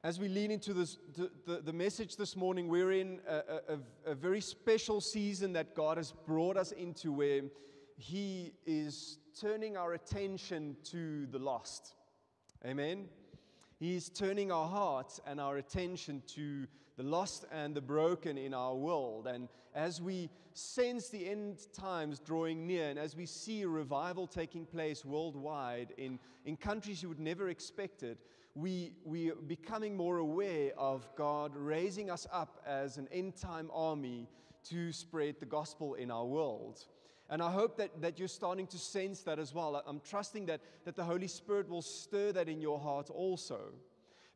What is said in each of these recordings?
As we lean into the message this morning, we're in a very special season that God has brought us into, where He is turning our attention to the lost. Amen? He is turning our hearts and our attention to the lost and the broken in our world. And as we sense the end times drawing near, and as we see a revival taking place worldwide in countries you would never expect it, we are becoming more aware of God raising us up as an end-time army to spread the gospel in our world. And I hope that you're starting to sense that as well. I'm trusting that the Holy Spirit will stir that in your heart also.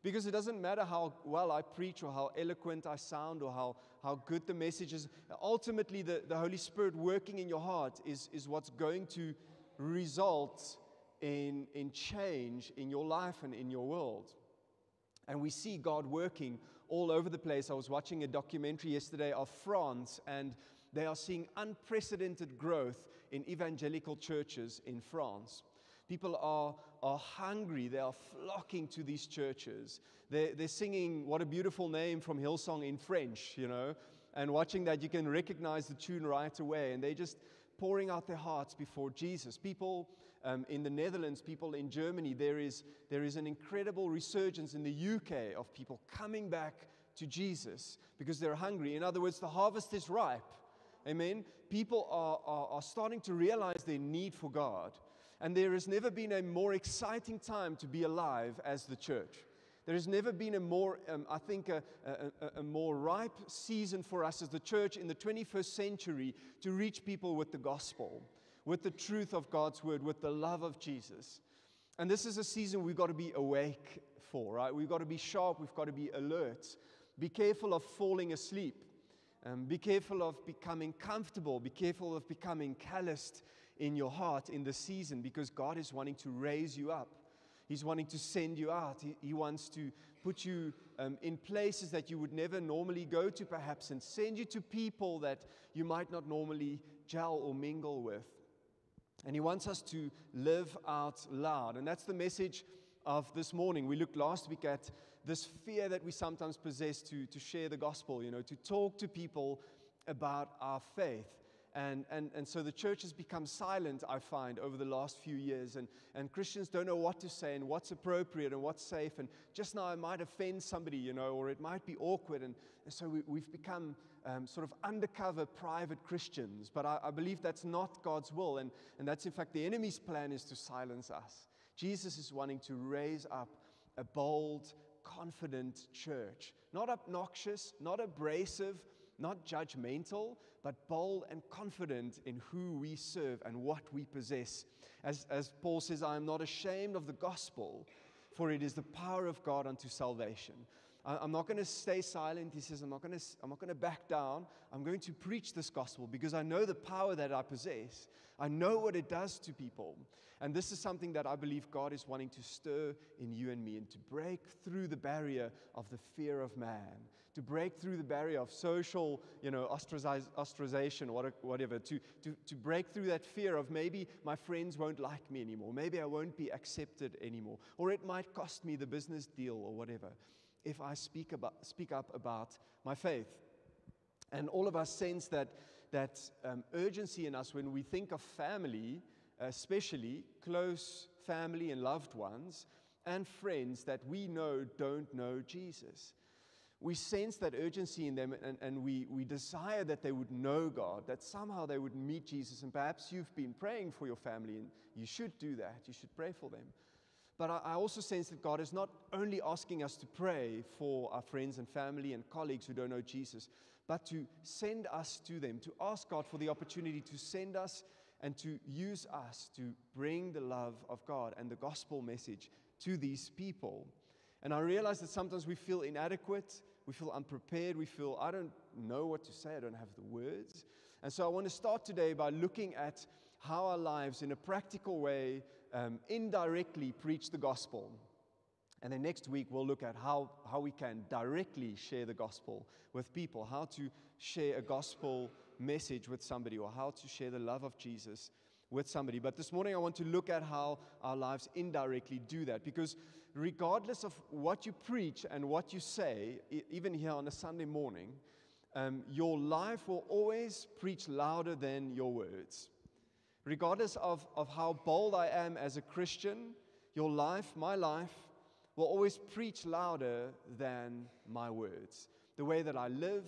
Because it doesn't matter how well I preach or how eloquent I sound or how good the message is. Ultimately, the Holy Spirit working in your heart is what's going to result in change in your life and in your world. And we see God working all over the place. I was watching a documentary yesterday of France, and they are seeing unprecedented growth in evangelical churches in France. People are hungry. They are flocking to these churches. They're singing What a Beautiful Name from Hillsong in French, you know. And watching that, you can recognize the tune right away. And they're just pouring out their hearts before Jesus. People in the Netherlands, people in Germany, there is an incredible resurgence in the UK of people coming back to Jesus because they're hungry. In other words, the harvest is ripe. Amen? People are starting to realize their need for God. And there has never been a more exciting time to be alive as the church. There has never been a more, a more ripe season for us as the church in the 21st century to reach people with the gospel, with the truth of God's word, with the love of Jesus. And this is a season we've got to be awake for, right? We've got to be sharp. We've got to be alert. Be careful of falling asleep. Be careful of becoming comfortable. Be careful of becoming calloused in your heart in this season, because God is wanting to raise you up. He's wanting to send you out. He wants to put you in places that you would never normally go to, perhaps, and send you to people that you might not normally gel or mingle with. And He wants us to live out loud. And that's the message of this morning. We looked last week at this fear that we sometimes possess to share the gospel, you know, to talk to people about our faith. And so the church has become silent, I find, over the last few years. And Christians don't know what to say and what's appropriate and what's safe. And just now it might offend somebody, you know, or it might be awkward. And so we've become sort of undercover private Christians. But I believe that's not God's will. And that's, in fact, the enemy's plan is to silence us. Jesus is wanting to raise up a bold, confident church. Not obnoxious, not abrasive, not judgmental, but bold and confident in who we serve and what we possess. As Paul says, I am not ashamed of the gospel, for it is the power of God unto salvation. I'm not going to stay silent. He says, I'm not going to back down. I'm going to preach this gospel because I know the power that I possess. I know what it does to people. And this is something that I believe God is wanting to stir in you and me, and to break through the barrier of the fear of man, to break through the barrier of social, you know, ostracization, whatever, to break through that fear of maybe my friends won't like me anymore, maybe I won't be accepted anymore, or it might cost me the business deal or whatever, if I speak up about my faith. And all of us sense that urgency in us when we think of family, especially close family and loved ones and friends that we know don't know Jesus. We sense that urgency in them, and we desire that they would know God, that somehow they would meet Jesus. And perhaps you've been praying for your family, and you should do that. You should pray for them. But I also sense that God is not only asking us to pray for our friends and family and colleagues who don't know Jesus, but to send us to them, to ask God for the opportunity to send us and to use us to bring the love of God and the gospel message to these people. And I realize that sometimes we feel inadequate, we feel unprepared, we feel, I don't know what to say, I don't have the words. And so I want to start today by looking at how our lives in a practical way indirectly preach the gospel. And then next week we'll look at how we can directly share the gospel with people, how to share a gospel message with somebody, or how to share the love of Jesus with somebody. But this morning I want to look at how our lives indirectly do that, because regardless of what you preach and what you say, even here on a Sunday morning, your life will always preach louder than your words. Regardless of how bold I am as a Christian, your life, my life, will always preach louder than my words. The way that I live,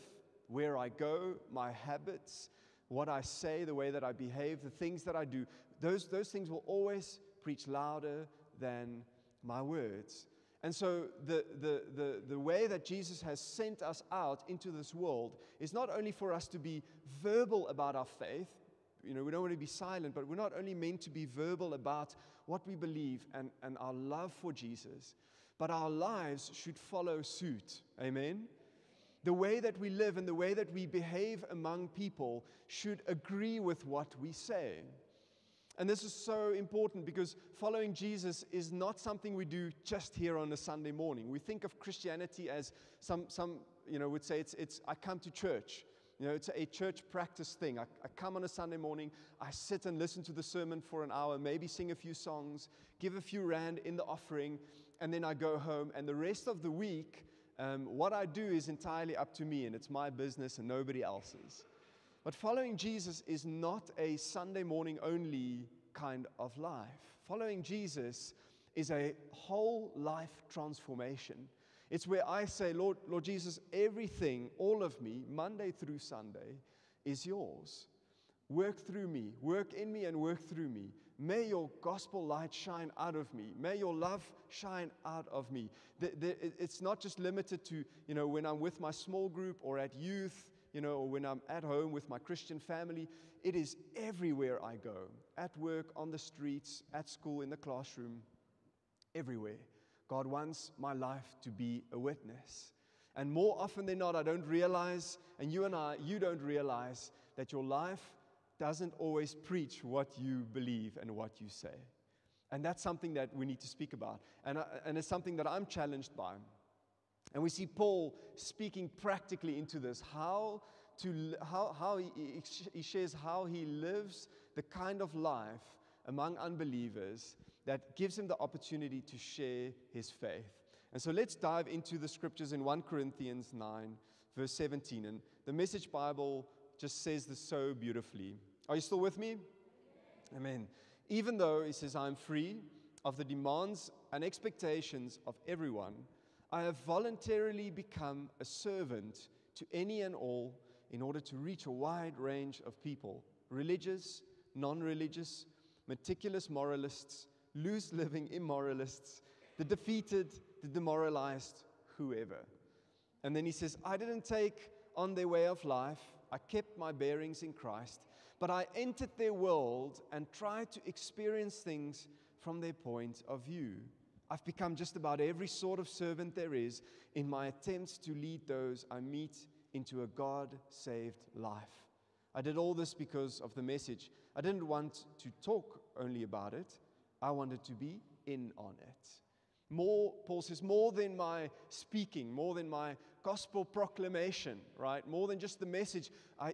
where I go, my habits, what I say, the way that I behave, the things that I do, those things will always preach louder than my words. And so the way that Jesus has sent us out into this world is not only for us to be verbal about our faith. We don't want to be silent, but we're not only meant to be verbal about what we believe and our love for Jesus, but our lives should follow suit. Amen? The way that we live and the way that we behave among people should agree with what we say. And this is so important because following Jesus is not something we do just here on a Sunday morning. We think of Christianity as some would say it's I come to church. It's a church practice thing. I come on a Sunday morning, I sit and listen to the sermon for an hour, maybe sing a few songs, give a few rand in the offering, and then I go home. And the rest of the week, what I do is entirely up to me, and it's my business and nobody else's. But following Jesus is not a Sunday morning only kind of life. Following Jesus is a whole life transformation. It's where I say, Lord Jesus, everything, all of me, Monday through Sunday, is yours. Work through me, work in me and work through me. May your gospel light shine out of me. May your love shine out of me. It's not just limited to, when I'm with my small group or at youth, or when I'm at home with my Christian family. It is everywhere I go, at work, on the streets, at school, in the classroom, everywhere. God wants my life to be a witness. And more often than not, I don't realize, and you don't realize, that your life doesn't always preach what you believe and what you say. And that's something that we need to speak about. And it's something that I'm challenged by. And we see Paul speaking practically into this, how he shares how he lives the kind of life among unbelievers that gives him the opportunity to share his faith. And so let's dive into the scriptures in 1 Corinthians 9, verse 17. And the Message Bible just says this so beautifully. Are you still with me? Amen. Even though, he says, I'm free of the demands and expectations of everyone, I have voluntarily become a servant to any and all in order to reach a wide range of people, religious, non-religious, meticulous moralists, loose-living immoralists, the defeated, the demoralized, whoever. And then he says, I didn't take on their way of life. I kept my bearings in Christ, but I entered their world and tried to experience things from their point of view. I've become just about every sort of servant there is in my attempts to lead those I meet into a God-saved life. I did all this because of the message. I didn't want to talk only about it. I wanted to be in on it. Paul says, more than my speaking, more than my gospel proclamation, right? More than just the message.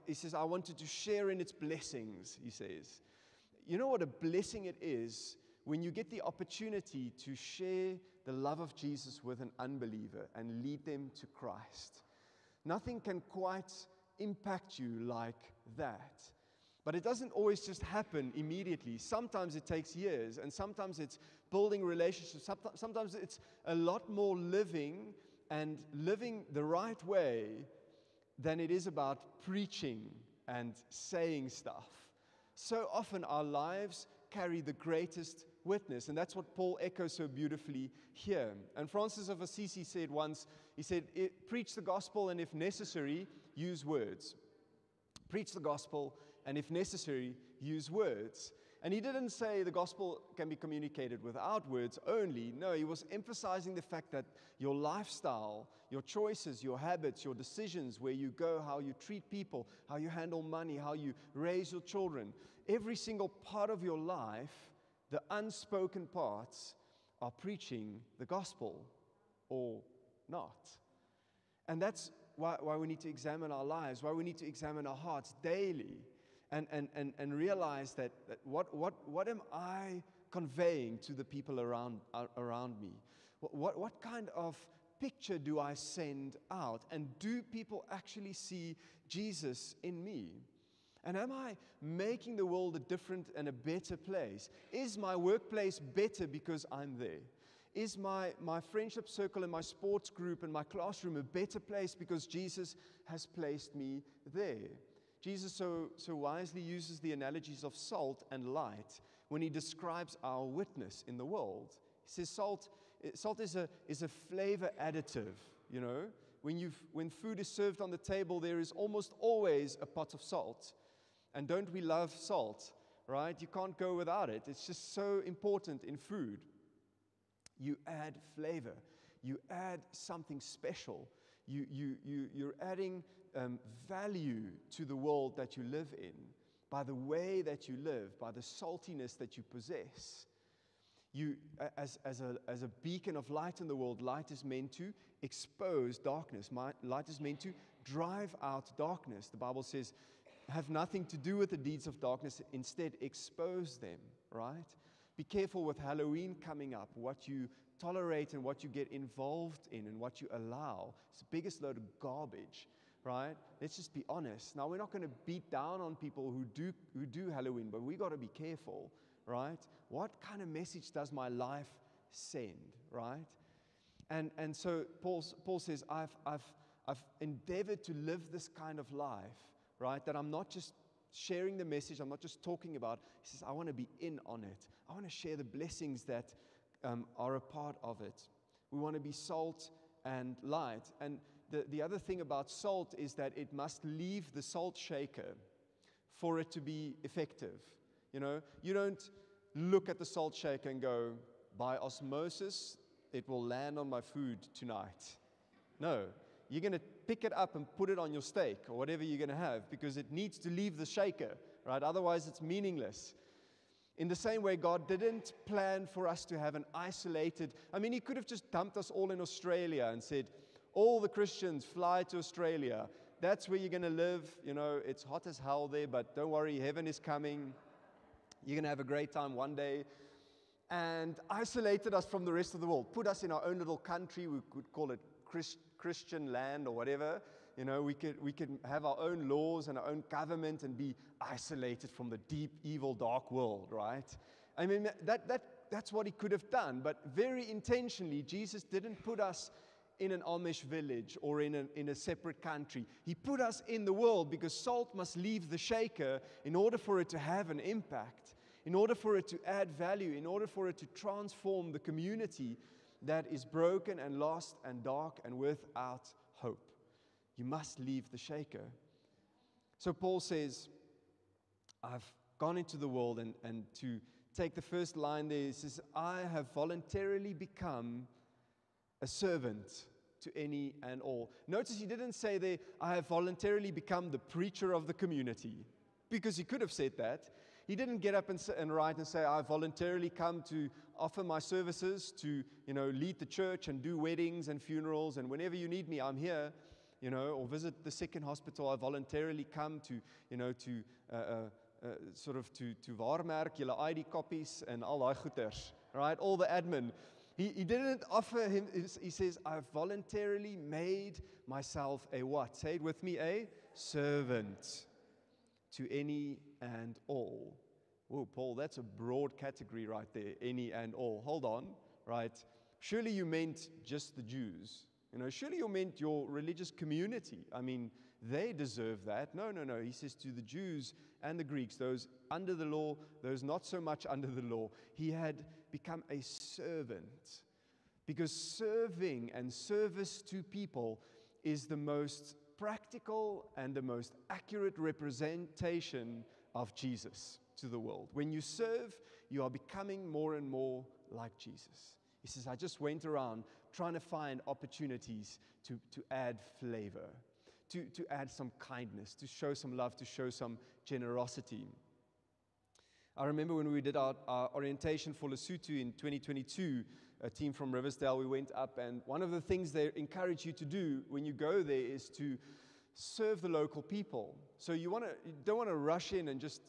He says, I wanted to share in its blessings, he says. You know what a blessing it is when you get the opportunity to share the love of Jesus with an unbeliever and lead them to Christ. Nothing can quite impact you like that. But it doesn't always just happen immediately. Sometimes it takes years, and sometimes it's building relationships. Sometimes it's a lot more living and living the right way than it is about preaching and saying stuff. So often our lives carry the greatest witness, and that's what Paul echoes so beautifully here. And Francis of Assisi said once, he said, preach the gospel and if necessary, use words. Preach the gospel and if necessary, use words. And he didn't say the gospel can be communicated without words only. No, he was emphasizing the fact that your lifestyle, your choices, your habits, your decisions, where you go, how you treat people, how you handle money, how you raise your children, every single part of your life, the unspoken parts, are preaching the gospel or not. And that's why we need to examine our lives, why we need to examine our hearts daily. and realize that what am I conveying to the people around me? What kind of picture do I send out? And do people actually see Jesus in me? And am I making the world a different and a better place? Is my workplace better because I'm there? Is my friendship circle and my sports group and my classroom a better place because Jesus has placed me there? Jesus so wisely uses the analogies of salt and light when he describes our witness in the world. He says salt is a flavor additive, you know. When food is served on the table, there is almost always a pot of salt. And don't we love salt, right? You can't go without it. It's just so important in food. You add flavor. You add something special. You're adding value to the world that you live in by the way that you live, by the saltiness that you possess. You, as a beacon of light in the world, light is meant to expose darkness. Light is meant to drive out darkness. The Bible says, have nothing to do with the deeds of darkness, instead expose them, right? Be careful with Halloween coming up, what you tolerate and what you get involved in and what you allow. It's the biggest load of garbage, right? Let's just be honest. Now, we're not going to beat down on people who do Halloween, but we got to be careful, right? What kind of message does my life send, right? And so Paul says, I've endeavored to live this kind of life, right? That I'm not just sharing the message, I'm not just talking about. He says, I want to be in on it. I want to share the blessings that are a part of it. We want to be salt and light. And the other thing about salt is that it must leave the salt shaker for it to be effective. You know, you don't look at the salt shaker and go, by osmosis, it will land on my food tonight. No. You're going to pick it up and put it on your steak or whatever you're going to have because it needs to leave the shaker, right? Otherwise, it's meaningless. In the same way, God didn't plan for us to have an isolated, He could have just dumped us all in Australia and said, all the Christians fly to Australia. That's where you're going to live. You know, it's hot as hell there, but don't worry, heaven is coming. You're going to have a great time one day. And isolated us from the rest of the world. Put us in our own little country. We could call it Christian land or whatever. You know, we could have our own laws and our own government and be isolated from the deep, evil, dark world, right? That's what he could have done. But very intentionally, Jesus didn't put us in an Amish village or in a separate country. He put us in the world because salt must leave the shaker in order for it to have an impact, in order for it to add value, in order for it to transform the community that is broken and lost and dark and without hope. You must leave the shaker. So Paul says, I've gone into the world, and to take the first line there, he says, I have voluntarily become a servant to any and all. Notice he didn't say there, I have voluntarily become the preacher of the community, because he could have said that. He didn't get up and write and say, I voluntarily come to offer my services to, lead the church and do weddings and funerals, and whenever you need me, I'm here, or visit the sick in hospital. I voluntarily come to waarmerk, julle ID copies and al daai goeders, right? All the admin. He didn't offer him, he says, I've voluntarily made myself a what? Say it with me, a servant to any and all. Whoa, Paul, that's a broad category right there, any and all. Hold on, right? Surely you meant just the Jews. Surely you meant your religious community. They deserve that. No. He says to the Jews and the Greeks, those under the law, those not so much under the law. He had become a servant. Because serving and service to people is the most practical and the most accurate representation of Jesus to the world. When you serve, you are becoming more and more like Jesus. He says, I just went around trying to find opportunities to add flavor, to add some kindness, to show some love, to show some generosity. I remember when we did our orientation for Lesotho in 2022, a team from Riversdale, we went up, and one of the things they encourage you to do when you go there is to serve the local people. So you don't want to rush in and just,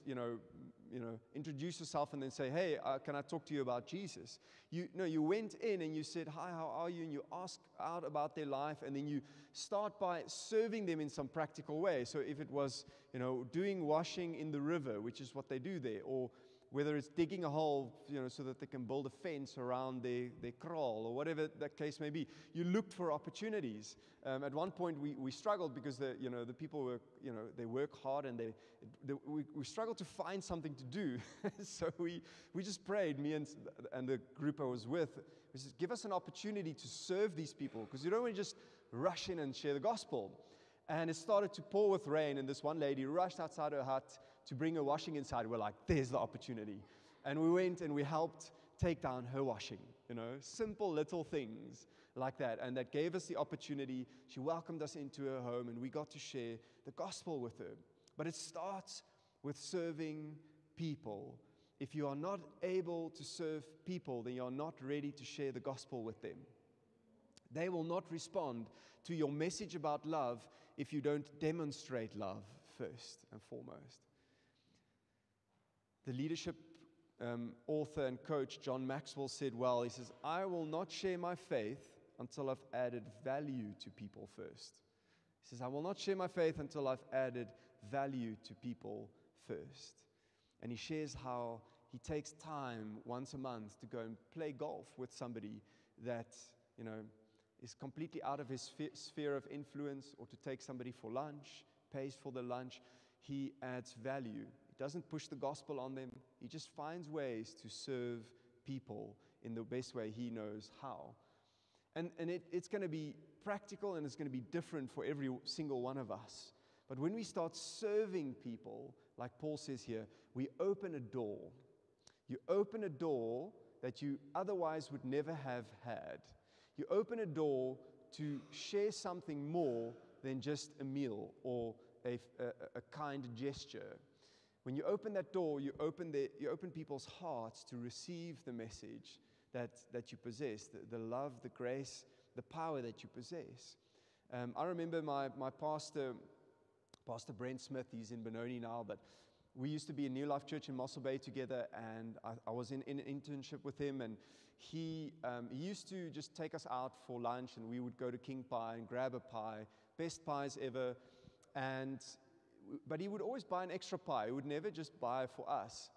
introduce yourself and then say, hey, can I talk to you about Jesus? You went in and you said, hi, how are you? And you ask out about their life, and then you start by serving them in some practical way. So if it was, doing washing in the river, which is what they do there, or whether it's digging a hole, so that they can build a fence around their kraal, or whatever that case may be. You looked for opportunities. At one point, we struggled because the people were, they work hard, and we struggled to find something to do. So we just prayed, me and the group I was with, we said, give us an opportunity to serve these people, because you don't want to just rush in and share the gospel. And it started to pour with rain, and this one lady rushed outside her hut to bring her washing inside. We're like, there's the opportunity. And we went and we helped take down her washing, simple little things like that. And that gave us the opportunity. She welcomed us into her home, and we got to share the gospel with her. But it starts with serving people. If you are not able to serve people, then you're not ready to share the gospel with them. They will not respond to your message about love if you don't demonstrate love first and foremost. The leadership author and coach John Maxwell said, well, he says, I will not share my faith until I've added value to people first. He says, I will not share my faith until I've added value to people first. And he shares how he takes time once a month to go and play golf with somebody that, is completely out of his sphere of influence, or to take somebody for lunch, pays for the lunch. He adds value. He doesn't push the gospel on them. He just finds ways to serve people in the best way he knows how. And it's going to be practical, and it's going to be different for every single one of us. But when we start serving people, like Paul says here, we open a door. You open a door that you otherwise would never have had. You open a door to share something more than just a meal or a kind gesture. When you open that door, you open people's hearts to receive the message that you possess, the love, the grace, the power that you possess. I remember my pastor, Pastor Brent Smith. He's in Benoni now, but we used to be in New Life Church in Mossel Bay together, and I was in an internship with him, and he used to just take us out for lunch, and we would go to King Pie and grab a pie, best pies ever, but he would always buy an extra pie. He would never just buy for us.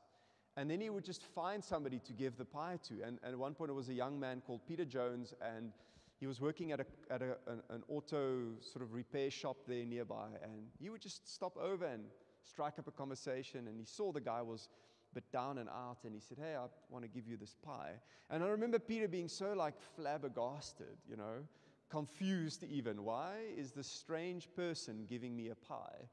And then he would just find somebody to give the pie to. And at one point, it was a young man called Peter Jones, and he was working at an auto sort of repair shop there nearby. And he would just stop over and strike up a conversation. And he saw the guy was a bit down and out, and he said, hey, I want to give you this pie. And I remember Peter being so flabbergasted, confused even. Why is this strange person giving me a pie?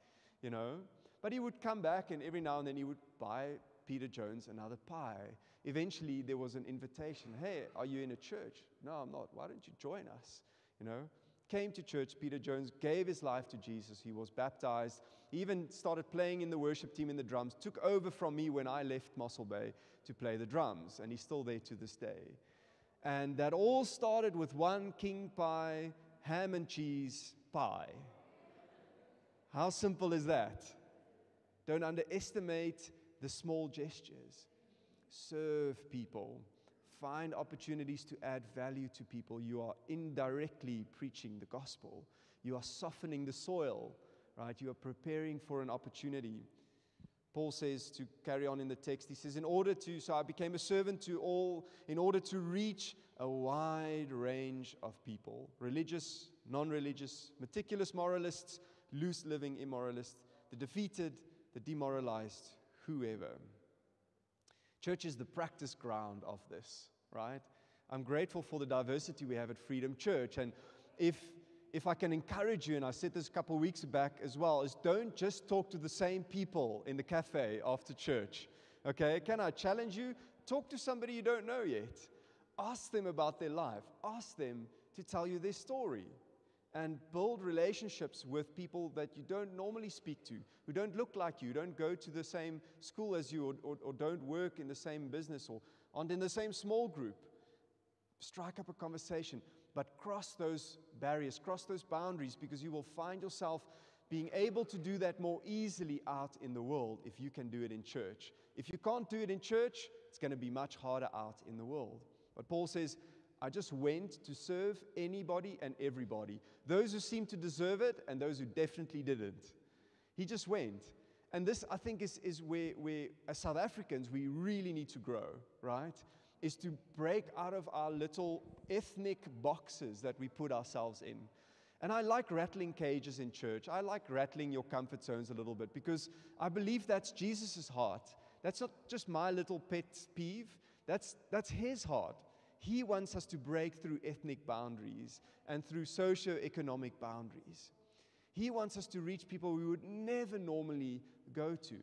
But he would come back, and every now and then he would buy Peter Jones another pie. Eventually, there was an invitation. Hey, are you in a church? No, I'm not. Why don't you join us? Came to church. Peter Jones gave his life to Jesus. He was baptized. He even started playing in the worship team in the drums. Took over from me when I left Mossel Bay to play the drums, and he's still there to this day. And that all started with one King Pie, ham and cheese pie. How simple is that? Don't underestimate the small gestures. Serve people. Find opportunities to add value to people. You are indirectly preaching the gospel. You are softening the soil, right? You are preparing for an opportunity. Paul says, to carry on in the text, he says, so I became a servant to all, in order to reach a wide range of people. Religious, non-religious, meticulous moralists, loose-living immoralists, the defeated, the demoralized, whoever. Church is the practice ground of this, right? I'm grateful for the diversity we have at Freedom Church. And if I can encourage you, and I said this a couple of weeks back as well, is don't just talk to the same people in the cafe after church. Okay? Can I challenge you? Talk to somebody you don't know yet. Ask them about their life. Ask them to tell you their story. And build relationships with people that you don't normally speak to, who don't look like you, don't go to the same school as you, or don't work in the same business, or aren't in the same small group. Strike up a conversation, but cross those barriers, cross those boundaries, because you will find yourself being able to do that more easily out in the world if you can do it in church. If you can't do it in church, it's going to be much harder out in the world. But Paul says, I just went to serve anybody and everybody, those who seemed to deserve it and those who definitely didn't. He just went. And this, I think, is where, as South Africans, we really need to grow, right? Is to break out of our little ethnic boxes that we put ourselves in. And I like rattling cages in church. I like rattling your comfort zones a little bit because I believe that's Jesus' heart. That's not just my little pet peeve. That's his heart. He wants us to break through ethnic boundaries and through socio-economic boundaries. He wants us to reach people we would never normally go to.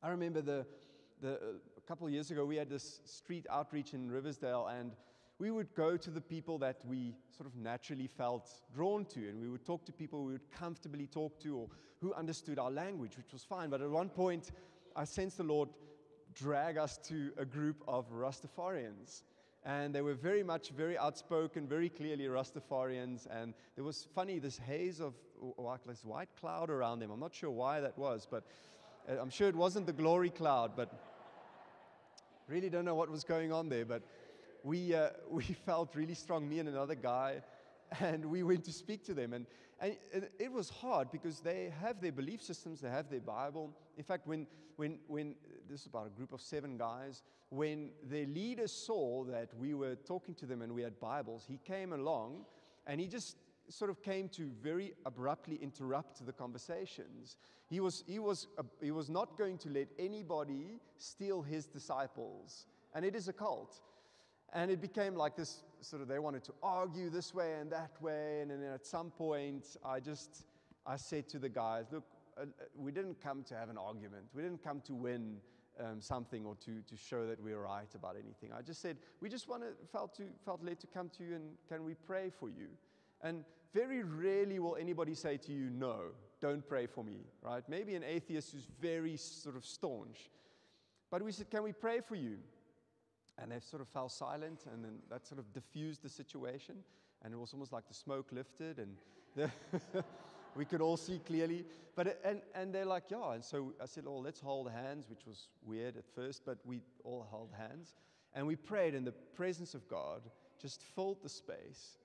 I remember a couple of years ago, we had this street outreach in Riversdale, and we would go to the people that we sort of naturally felt drawn to, and we would talk to people we would comfortably talk to or who understood our language, which was fine. But at one point, I sensed the Lord drag us to a group of Rastafarians. And they were very outspoken, very clearly Rastafarians. And there was this haze of like this white cloud around them. I'm not sure why that was, but I'm sure it wasn't the glory cloud, but really don't know what was going on there. But we felt really strong, me and another guy, and we went to speak to them. And it was hard because they have their belief systems, they have their Bible. In fact, when this is about a group of 7 guys, when their leader saw that we were talking to them and we had Bibles, he came along and he just sort of came to very abruptly interrupt the conversations. He was not going to let anybody steal his disciples, and it is a cult. And it became like this sort of, they wanted to argue this way and that way, and then at some point I said to the guys, look, we didn't come to have an argument. We didn't come to win something or to show that we're right about anything. I just said, we just felt led to come to you, and can we pray for you? And very rarely will anybody say to you, no, don't pray for me, right? Maybe an atheist who's very sort of staunch. But we said, can we pray for you? And they sort of fell silent, and then that sort of diffused the situation, and it was almost like the smoke lifted, and we could all see clearly. But and they're like, yeah. And so I said, oh, let's hold hands, which was weird at first, but we all held hands, and we prayed, and the presence of God just filled the space,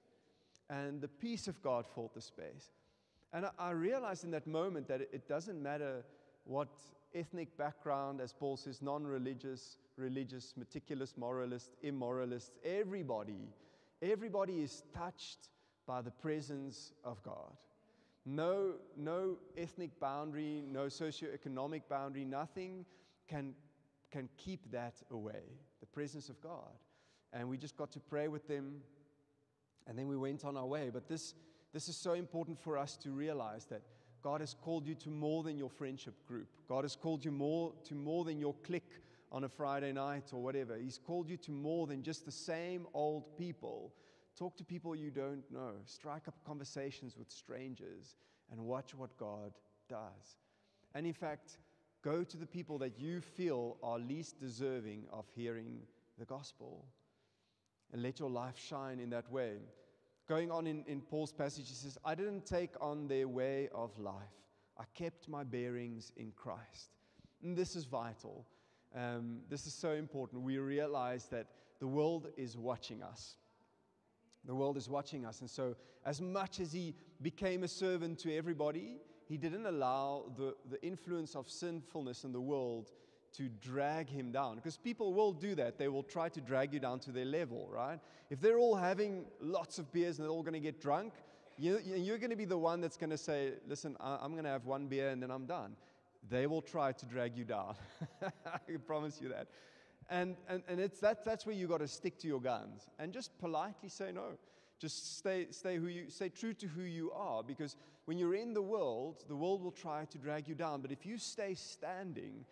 and the peace of God filled the space. And I realized in that moment that it doesn't matter what ethnic background, as Paul says, non-religious, religious, meticulous, moralist, immoralist, everybody is touched by the presence of God. No ethnic boundary, no socioeconomic boundary, nothing can keep that away, the presence of God. And we just got to pray with them, and then we went on our way. But this is so important for us to realize that God has called you to more than your friendship group. God has called you more than your clique on a Friday night or whatever. He's called you to more than just the same old people. Talk to people you don't know. Strike up conversations with strangers and watch what God does. And in fact, go to the people that you feel are least deserving of hearing the gospel. And let your life shine in that way. Going on in Paul's passage, he says, I didn't take on their way of life. I kept my bearings in Christ. And this is vital. This is so important. We realize that the world is watching us. The world is watching us. And so as much as he became a servant to everybody, he didn't allow the influence of sinfulness in the world to drag him down. Because people will do that. They will try to drag you down to their level, right? If they're all having lots of beers and they're all going to get drunk, you're going to be the one that's going to say, listen, I'm going to have one beer and then I'm done. They will try to drag you down. I can promise you that. And that's where you got to stick to your guns and just politely say no. Just stay true to who you are, because when you're in the world will try to drag you down. But if you stay standing,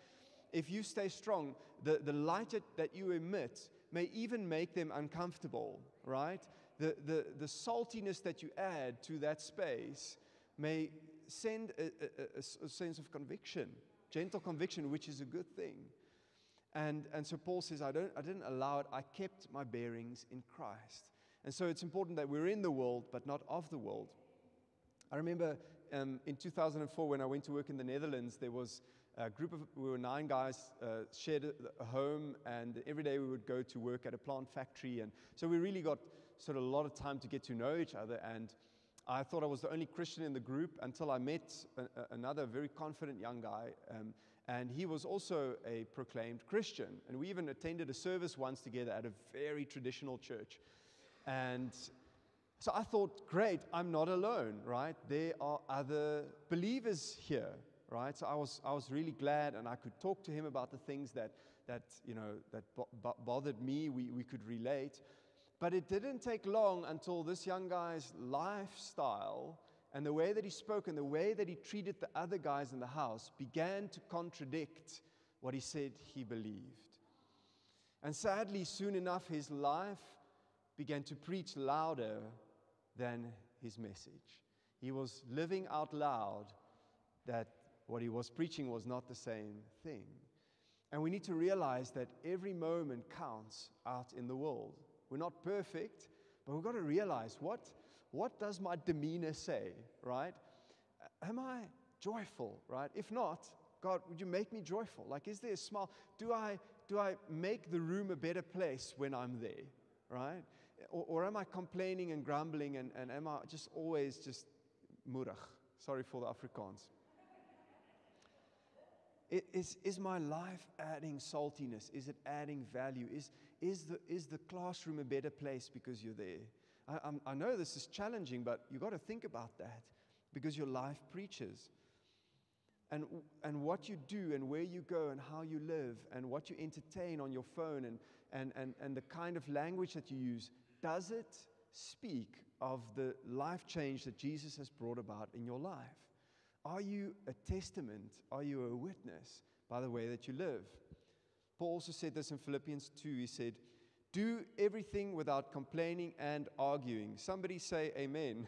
if you stay strong, the light that you emit may even make them uncomfortable, right? The saltiness that you add to that space may send a sense of conviction, gentle conviction, which is a good thing. And so Paul says, I didn't allow it. I kept my bearings in Christ. And so it's important that we're in the world, but not of the world. I remember in 2004 when I went to work in the Netherlands, there was a group of, we were 9 guys, shared a home, and every day we would go to work at a plant factory. And so we really got sort of a lot of time to get to know each other. And I thought I was the only Christian in the group until I met another very confident young guy. And he was also a proclaimed Christian. And we even attended a service once together at a very traditional church. And so I thought, great, I'm not alone, right? There are other believers here, right? So I was really glad, and I could talk to him about the things that bothered me. We could relate. But it didn't take long until this young guy's lifestyle and the way that he spoke and the way that he treated the other guys in the house began to contradict what he said he believed. And sadly, soon enough, his life began to preach louder than his message. He was living out loud that what he was preaching was not the same thing. And we need to realize that every moment counts out in the world. We're not perfect, but we've got to realize what does my demeanor say, right? Am I joyful, right? If not, God, would you make me joyful? Like, is there a smile? Do I make the room a better place when I'm there, right? Or am I complaining and grumbling and am I just always just moedig? Sorry for the Afrikaans. Is my life adding saltiness? Is it adding value? Is the classroom a better place because you're there? I know this is challenging, but you've got to think about that because your life preaches. And what you do and where you go and how you live and what you entertain on your phone and the kind of language that you use, does it speak of the life change that Jesus has brought about in your life? Are you a testament? Are you a witness by the way that you live? Paul also said this in Philippians 2. He said, do everything without complaining and arguing. Somebody say amen.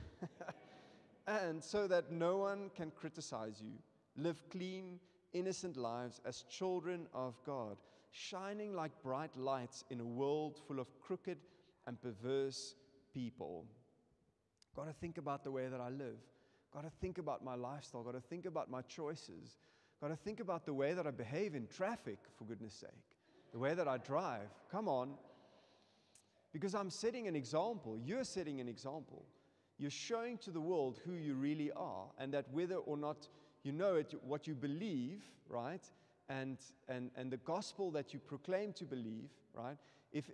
And so that no one can criticize you. Live clean, innocent lives as children of God, shining like bright lights in a world full of crooked and perverse people. Got to think about the way that I live. Got to think about my lifestyle. Got to think about my choices. Got to think about the way that I behave in traffic, for goodness sake. The way that I drive. Come on. Because I'm setting an example. You're setting an example. You're showing to the world who you really are, and that whether or not you know it, what you believe, right, and the gospel that you proclaim to believe, right, if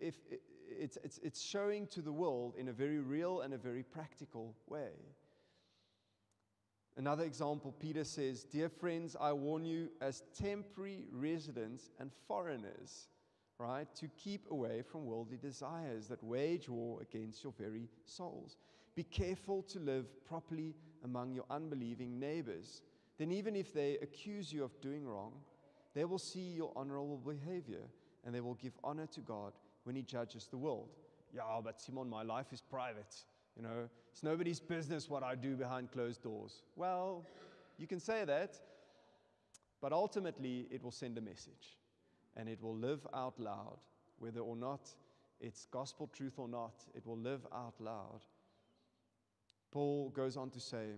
it's showing to the world in a very real and a very practical way. Another example, Peter says, dear friends, I warn you as temporary residents and foreigners, right, to keep away from worldly desires that wage war against your very souls. Be careful to live properly among your unbelieving neighbors. Then even if they accuse you of doing wrong, they will see your honorable behavior and they will give honor to God when He judges the world. Yeah, but Simon, my life is private. You know, it's nobody's business what I do behind closed doors. Well, you can say that, but ultimately it will send a message and it will live out loud. Whether or not it's gospel truth or not, it will live out loud. Paul goes on to say,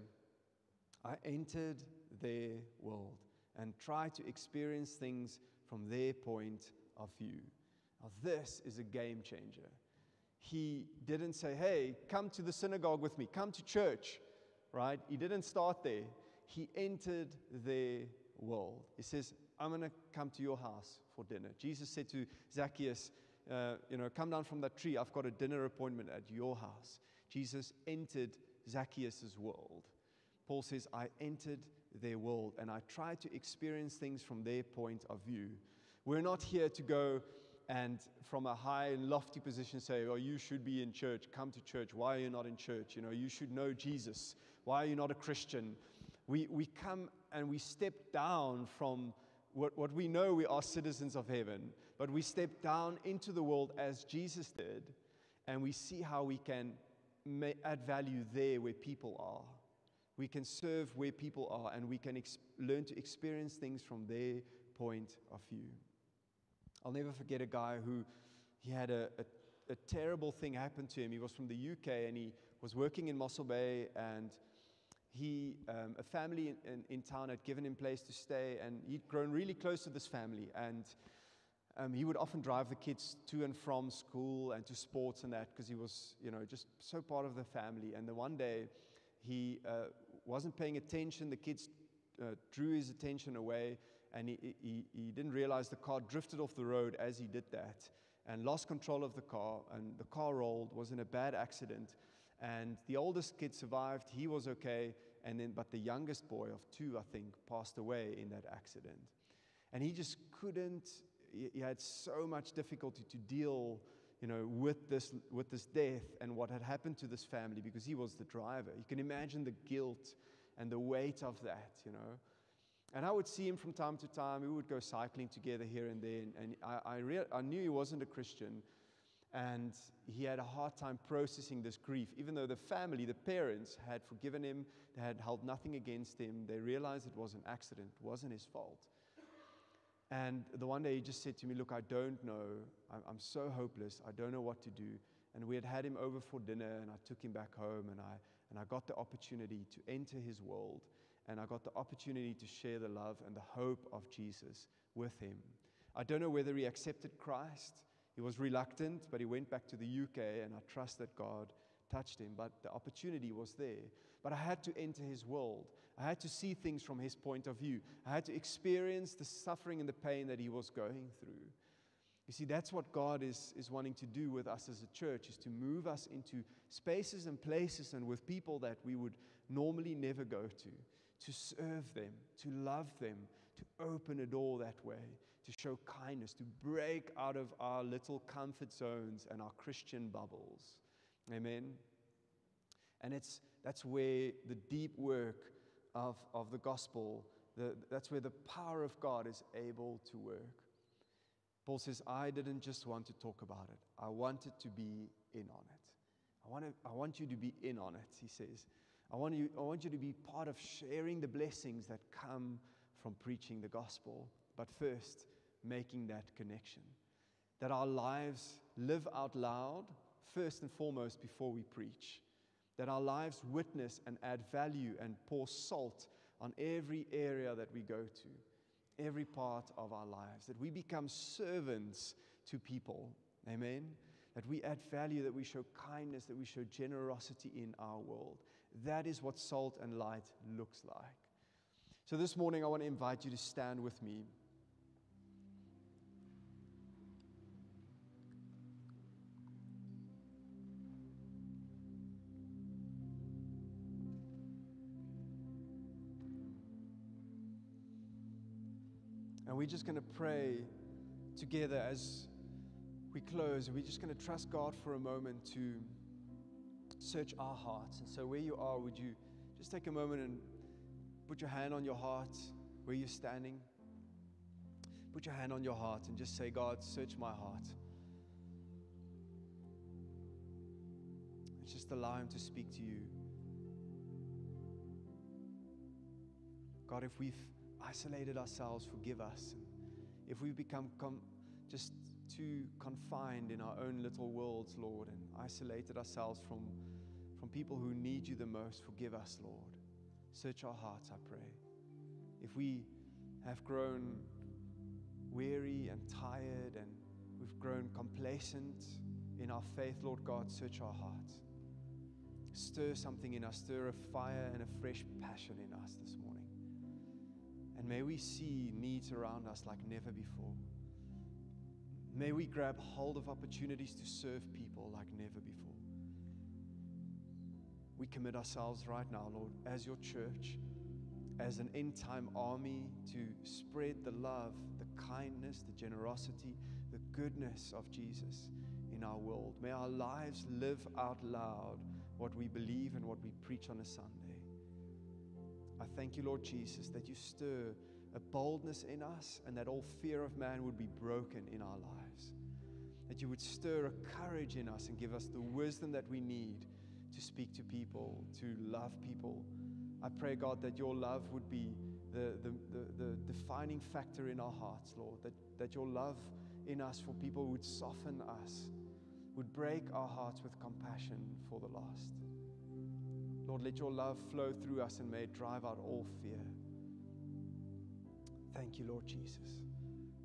I entered their world and tried to experience things from their point of view. Now, this is a game changer. He didn't say, hey, come to the synagogue with me, come to church, right? He didn't start there. He entered their world. He says, I'm going to come to your house for dinner. Jesus said to Zacchaeus, come down from that tree. I've got a dinner appointment at your house. Jesus entered Zacchaeus' world. Paul says, I entered their world and I tried to experience things from their point of view. We're not here to go and from a high and lofty position say, oh, you should be in church, come to church. Why are you not in church? You know, you should know Jesus. Why are you not a Christian? We come and we step down from what we know we are citizens of heaven, but we step down into the world as Jesus did, and we see how we can add value there where people are. We can serve where people are, and we can learn to experience things from their point of view. I'll never forget a guy who he had a terrible thing happen to him. He was from the UK, and he was working in Mossel Bay, and a family in town had given him place to stay, and he'd grown really close to this family, and he would often drive the kids to and from school and to sports and that, because he was, just so part of the family. And the one day, he wasn't paying attention. The kids drew his attention away, and he didn't realize the car drifted off the road as he did that, and lost control of the car, and the car rolled, was in a bad accident, and the oldest kid survived. He was okay, but the youngest boy of 2, I think, passed away in that accident. And he just couldn't. He had so much difficulty to deal, with this death and what had happened to this family, because he was the driver. You can imagine the guilt and the weight of that, And I would see him from time to time. We would go cycling together here and there, and I knew he wasn't a Christian, and he had a hard time processing this grief, even though the family, the parents, had forgiven him. They had held nothing against him. They realized it was an accident. It wasn't his fault. And the one day he just said to me, "Look, I don't know. I'm so hopeless. I don't know what to do." And we had him over for dinner, and I took him back home, and I got the opportunity to enter his world, and I got the opportunity to share the love and the hope of Jesus with him. I don't know whether he accepted Christ. He was reluctant, but he went back to the UK, and I trust that God touched him. But the opportunity was there. But I had to enter his world. I had to see things from his point of view. I had to experience the suffering and the pain that he was going through. You see, that's what God is wanting to do with us as a church, is to move us into spaces and places and with people that we would normally never go to serve them, to love them, to open a door that way, to show kindness, to break out of our little comfort zones and our Christian bubbles. Amen? And that's where the deep work of the gospel, that's where the power of God is able to work. Paul says, I didn't just want to talk about it. I wanted to be in on it. I want you to be in on it, he says. I want you to be part of sharing the blessings that come from preaching the gospel, but first, making that connection. That our lives live out loud, first and foremost, before we preach. That our lives witness and add value and pour salt on every area that we go to, every part of our lives. That we become servants to people. Amen? That we add value, that we show kindness, that we show generosity in our world. That is what salt and light looks like. So this morning I want to invite you to stand with me. And we're just going to pray together as we close. We're just going to trust God for a moment to search our hearts. And so where you are, would you just take a moment and put your hand on your heart where you're standing? Put your hand on your heart and just say, God, search my heart. And just allow Him to speak to you. God, if we've isolated ourselves, forgive us. And if we've become just too confined in our own little worlds, Lord, and isolated ourselves from people who need you the most, forgive us, Lord. Search our hearts, I pray. If we have grown weary and tired and we've grown complacent in our faith, Lord God, search our hearts. Stir something in us, stir a fire and a fresh passion in us this morning. And may we see needs around us like never before. May we grab hold of opportunities to serve people like never before. We commit ourselves right now, Lord, as your church, as an end-time army to spread the love, the kindness, the generosity, the goodness of Jesus in our world. May our lives live out loud what we believe and what we preach on a Sunday. I thank you, Lord Jesus, that you stir a boldness in us and that all fear of man would be broken in our lives. That you would stir a courage in us and give us the wisdom that we need to speak to people, to love people. I pray, God, that your love would be the defining factor in our hearts, Lord. That your love in us for people would soften us, would break our hearts with compassion for the lost. Lord, let your love flow through us and may it drive out all fear. Thank you, Lord Jesus.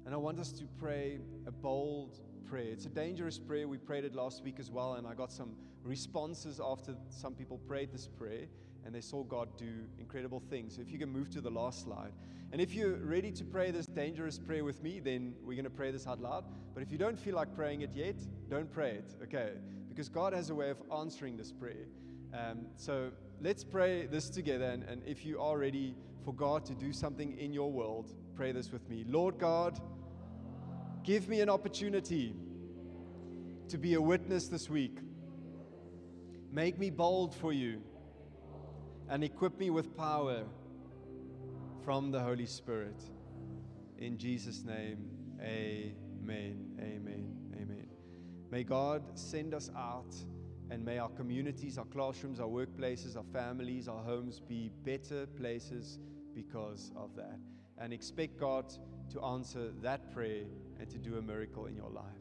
And I want us to pray a bold prayer. It's a dangerous prayer. We prayed it last week as well, and I got some responses after some people prayed this prayer, and they saw God do incredible things. So if you can move to the last slide. And if you're ready to pray this dangerous prayer with me, then we're going to pray this out loud. But if you don't feel like praying it yet, don't pray it, okay? Because God has a way of answering this prayer. So let's pray this together. And if you are ready for God to do something in your world, pray this with me. Lord God, give me an opportunity to be a witness this week. Make me bold for you and equip me with power from the Holy Spirit. In Jesus' name, amen, amen, amen. May God send us out, and may our communities, our classrooms, our workplaces, our families, our homes be better places because of that. And expect God to answer that prayer and to do a miracle in your life.